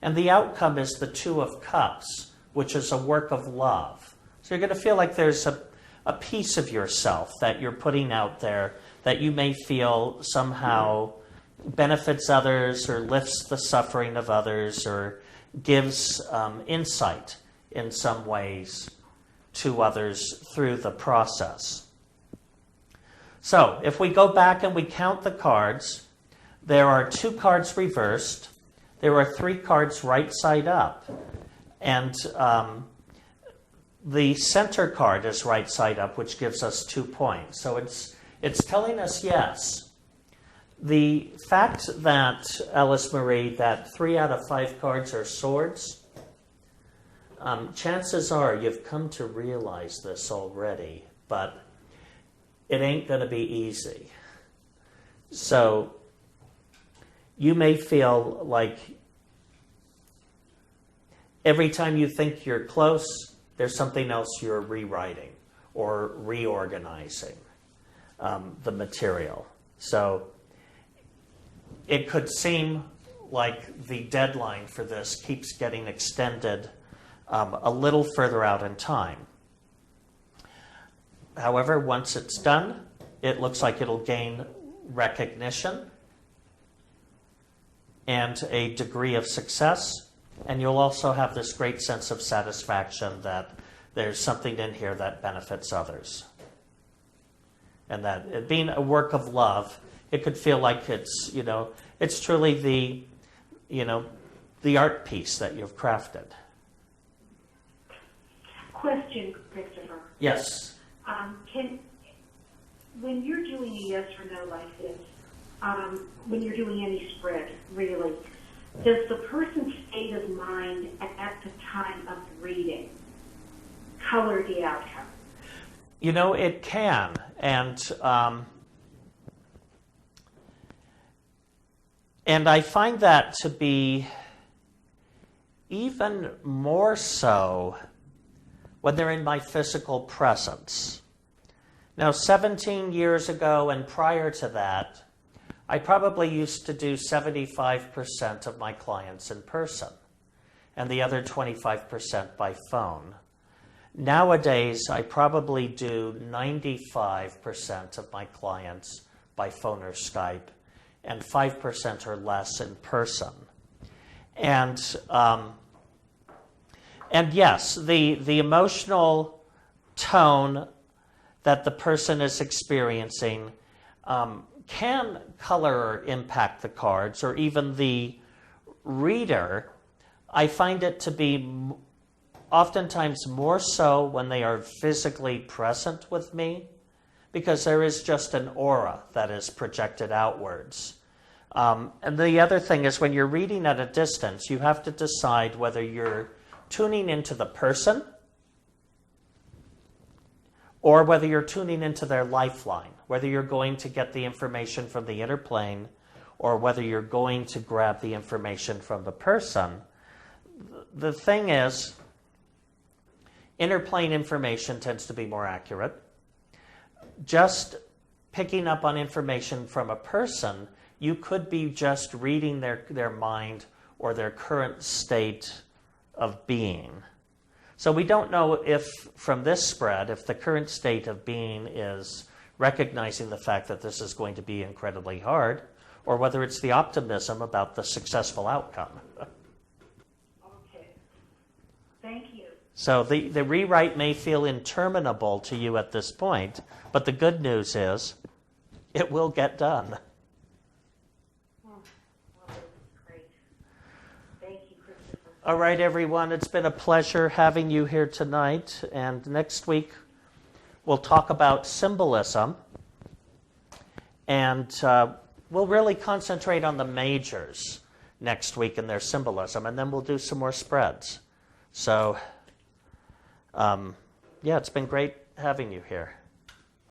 And the outcome is the 2 of Cups, which is a work of love. So you're going to feel like there's a piece of yourself that you're putting out there that you may feel somehow benefits others or lifts the suffering of others or gives insight in some ways to others through the process. So if we go back and we count the cards, there are 2 cards reversed. There are 3 cards right side up. And the center card is right side up, which gives us 2 points. So it's telling us yes. The fact that, Alice Marie, that 3 out of 5 cards are swords, chances are you've come to realize this already, but it ain't going to be easy. So you may feel like every time you think you're close, there's something else you're rewriting or reorganizing the material. So it could seem like the deadline for this keeps getting extended a little further out in time. However, once it's done, it looks like it'll gain recognition and a degree of success. And you'll also have this great sense of satisfaction that there's something in here that benefits others. And that it being a work of love, it could feel like it's, it's truly the art piece that you've crafted. Question, Christopher. Yes. When you're doing a yes or no like this, when you're doing any spread, really, does the person's state of mind at the time of reading color the outcome? You know, it can. And I find that to be even more so when they're in my physical presence. Now, 17 years ago and prior to that, I probably used to do 75% of my clients in person and the other 25% by phone. Nowadays, I probably do 95% of my clients by phone or Skype and 5% or less in person. And yes, the emotional tone that the person is experiencing can color or impact the cards, or even the reader. I find it to be oftentimes more so when they are physically present with me, because there is just an aura that is projected outwards. And the other thing is, when you're reading at a distance, you have to decide whether you're tuning into the person or whether you're tuning into their lifeline, whether you're going to get the information from the inner plane or whether you're going to grab the information from the person. The thing is, inner plane information tends to be more accurate. Just picking up on information from a person, you could be just reading their mind or their current state of being. So we don't know if, from this spread, if the current state of being is recognizing the fact that this is going to be incredibly hard, or whether it's the optimism about the successful outcome. Okay. Thank you. So the rewrite may feel interminable to you at this point, but the good news is it will get done. Great. Thank you, Christopher. All right, everyone. It's been a pleasure having you here tonight. And next week, we'll talk about symbolism. And we'll really concentrate on the majors next week and their symbolism. And then we'll do some more spreads. So, yeah, it's been great having you here.